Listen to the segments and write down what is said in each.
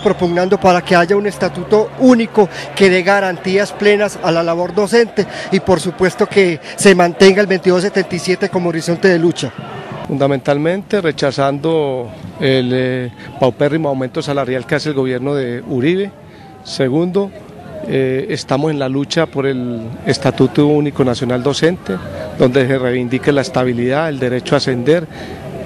propugnando para que haya un estatuto único que dé garantías plenas a la labor docente y por supuesto que se mantenga el 2277 como horizonte de lucha. Fundamentalmente rechazando el paupérrimo aumento salarial que hace el gobierno de Uribe. Segundo, estamos en la lucha por el Estatuto Único Nacional Docente, donde se reivindique la estabilidad, el derecho a ascender,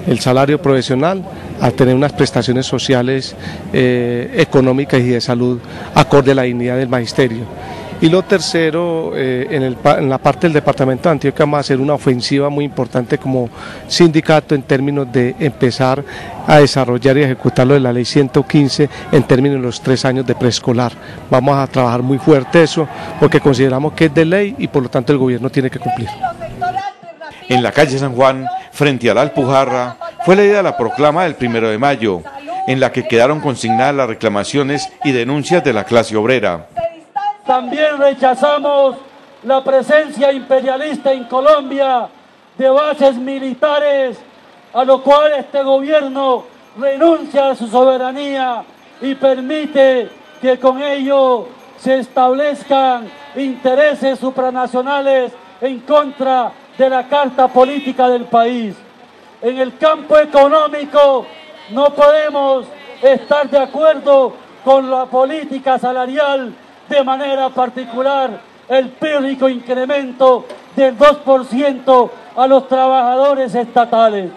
el salario profesional, a tener unas prestaciones sociales, económicas y de salud acorde a la dignidad del magisterio. Y lo tercero, en la parte del departamento de Antioquia vamos a hacer una ofensiva muy importante como sindicato en términos de empezar a desarrollar y ejecutar lo de la ley 115 en términos de los 3 años de preescolar. Vamos a trabajar muy fuerte eso porque consideramos que es de ley y por lo tanto el gobierno tiene que cumplir. En la calle San Juan, frente a la Alpujarra, fue leída la proclama del 1 de mayo, en la que quedaron consignadas las reclamaciones y denuncias de la clase obrera. También rechazamos la presencia imperialista en Colombia de bases militares, a lo cual este gobierno renuncia a su soberanía y permite que con ello se establezcan intereses supranacionales en contra de la carta política del país. En el campo económico no podemos estar de acuerdo con la política salarial, de manera particular el pírrico incremento del 2% a los trabajadores estatales.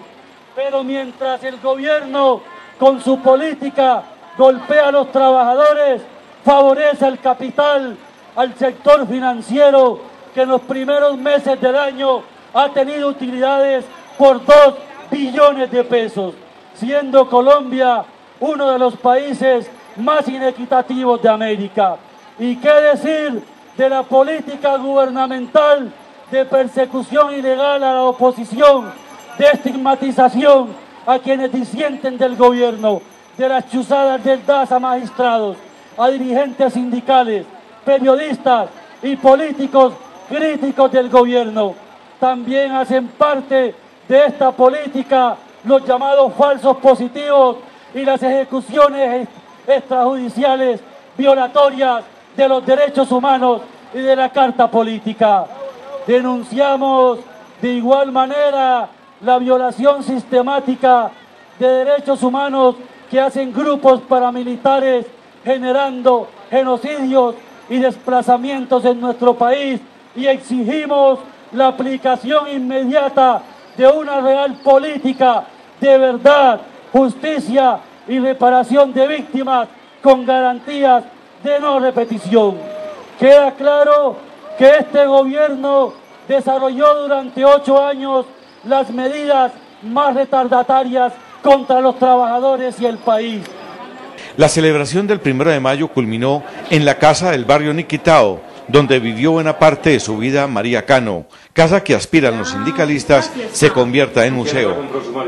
Pero mientras el gobierno con su política golpea a los trabajadores, favorece al capital, al sector financiero que en los primeros meses del año ha tenido utilidades por 2 billones de pesos, siendo Colombia uno de los países más inequitativos de América. ¿Y qué decir de la política gubernamental de persecución ilegal a la oposición, de estigmatización a quienes disienten del gobierno, de las chuzadas del DAS a magistrados, a dirigentes sindicales, periodistas y políticos críticos del gobierno? También hacen parte de esta política los llamados falsos positivos y las ejecuciones extrajudiciales violatorias de los derechos humanos y de la Carta Política. Denunciamos de igual manera la violación sistemática de derechos humanos que hacen grupos paramilitares, generando genocidios y desplazamientos en nuestro país, y exigimos la aplicación inmediata de una real política de verdad, justicia y reparación de víctimas con garantías de no repetición. Queda claro que este gobierno desarrolló durante 8 años las medidas más retardatarias contra los trabajadores y el país. La celebración del 1 de mayo culminó en la casa del barrio Niquitao, donde vivió buena parte de su vida María Cano, casa que aspiran los sindicalistas se convierta en museo.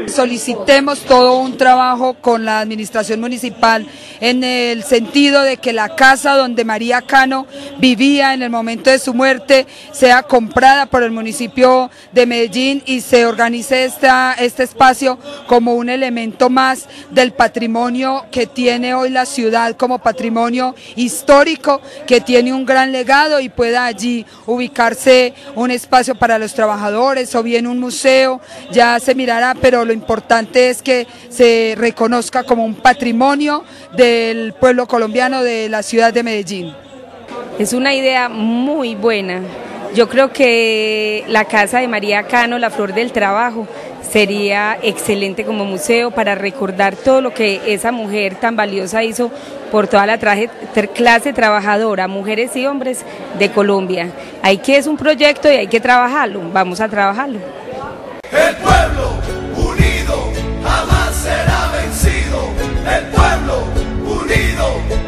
Solicitemos todo un trabajo con la administración municipal en el sentido de que la casa donde María Cano vivía en el momento de su muerte sea comprada por el municipio de Medellín y se organice este espacio como un elemento más del patrimonio que tiene hoy la ciudad como patrimonio histórico, que tiene un gran legado, y pueda allí ubicarse un espacio para los trabajadores o bien un museo. Ya se mirará, pero lo importante es que se reconozca como un patrimonio del pueblo colombiano de la ciudad de Medellín. Es una idea muy buena. Yo creo que la casa de María Cano, la Flor del Trabajo, sería excelente como museo para recordar todo lo que esa mujer tan valiosa hizo por toda la clase trabajadora, mujeres y hombres de Colombia. Es un proyecto y hay que trabajarlo, vamos a trabajarlo. El pueblo unido jamás será vencido, el pueblo unido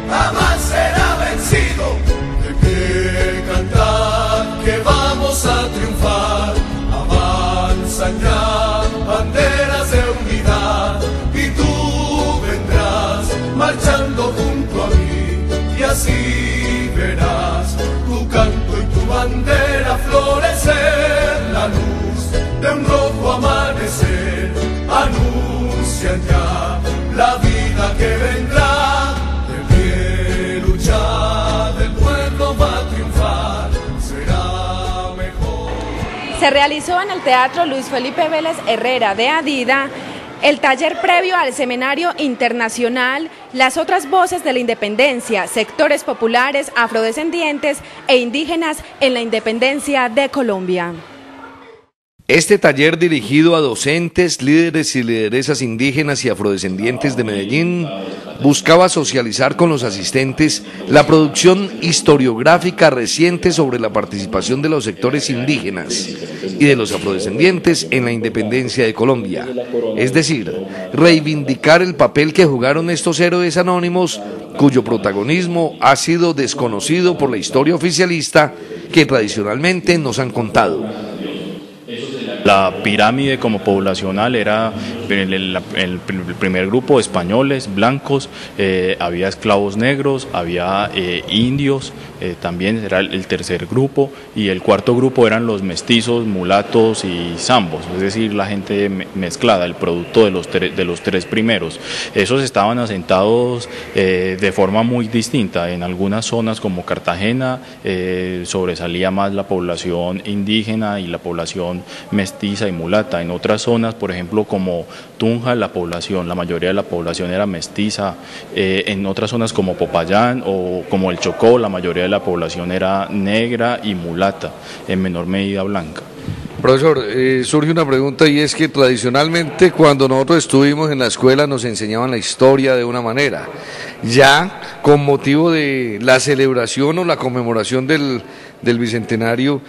jamás será vencido. Hay que cantar que vamos a triunfar, avanzan ya banderas de unidad y tú vendrás marchando junto a mí y así verás tu canto y tu bandera florecer, la luz de un rojo amanecer anuncian ya la vida que vendrá. Se realizó en el Teatro Luis Felipe Vélez Herrera de Adida el taller previo al Seminario Internacional Las otras voces de la independencia, sectores populares, afrodescendientes e indígenas en la independencia de Colombia. Este taller, dirigido a docentes, líderes y lideresas indígenas y afrodescendientes de Medellín, buscaba socializar con los asistentes la producción historiográfica reciente sobre la participación de los sectores indígenas y de los afrodescendientes en la independencia de Colombia. Es decir, reivindicar el papel que jugaron estos héroes anónimos, cuyo protagonismo ha sido desconocido por la historia oficialista que tradicionalmente nos han contado. La pirámide como poblacional era el primer grupo españoles, blancos, había esclavos negros, había indios, también era el tercer grupo, y el cuarto grupo eran los mestizos, mulatos y zambos, es decir, la gente mezclada, el producto de los tres primeros. Esos estaban asentados de forma muy distinta. En algunas zonas como Cartagena sobresalía más la población indígena y la población mestiza y mulata. En otras zonas, por ejemplo como Tunja, la mayoría de la población era mestiza. En otras zonas como Popayán o como el Chocó, la mayoría de la población era negra y mulata, en menor medida blanca. Profesor, surge una pregunta, y es que tradicionalmente cuando nosotros estuvimos en la escuela nos enseñaban la historia de una manera. Ya con motivo de la celebración o la conmemoración del Bicentenario,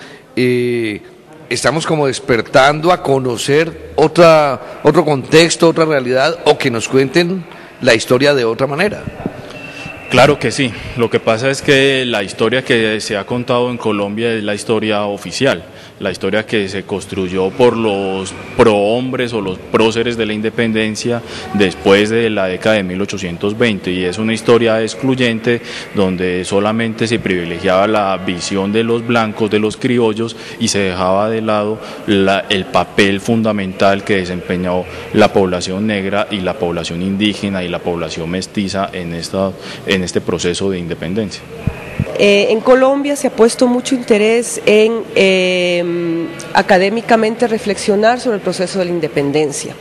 estamos como despertando a conocer otro contexto, otra realidad, o que nos cuenten la historia de otra manera. Claro que sí, lo que pasa es que la historia que se ha contado en Colombia es la historia oficial, la historia que se construyó por los prohombres o los próceres de la independencia después de la década de 1820, y es una historia excluyente donde solamente se privilegiaba la visión de los blancos, de los criollos, y se dejaba de lado el papel fundamental que desempeñó la población negra y la población indígena y la población mestiza en este proceso de independencia. En Colombia se ha puesto mucho interés en académicamente reflexionar sobre el proceso de la independencia.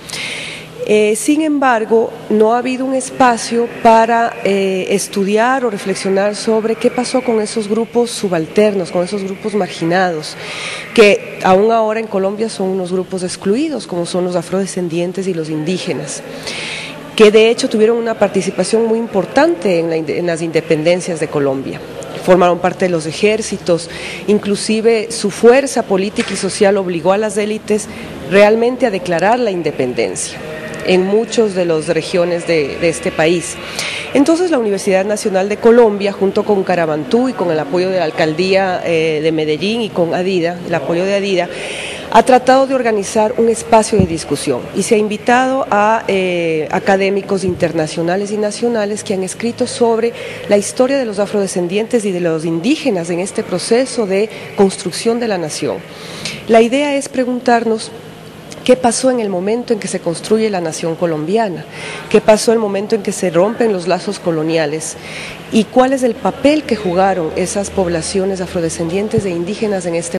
Sin embargo, no ha habido un espacio para estudiar o reflexionar sobre qué pasó con esos grupos subalternos, con esos grupos marginados, que aún ahora en Colombia son unos grupos excluidos, como son los afrodescendientes y los indígenas, que de hecho tuvieron una participación muy importante en las independencias de Colombia. Formaron parte de los ejércitos, inclusive su fuerza política y social obligó a las élites realmente a declarar la independencia en muchas de las regiones de este país. Entonces la Universidad Nacional de Colombia, junto con Carabantú y con el apoyo de la Alcaldía de Medellín y con Adida, el apoyo de Adida, ha tratado de organizar un espacio de discusión y se ha invitado a académicos internacionales y nacionales que han escrito sobre la historia de los afrodescendientes y de los indígenas en este proceso de construcción de la nación. La idea es preguntarnos ¿qué pasó en el momento en que se construye la nación colombiana? ¿Qué pasó en el momento en que se rompen los lazos coloniales? ¿Y cuál es el papel que jugaron esas poblaciones afrodescendientes e indígenas en este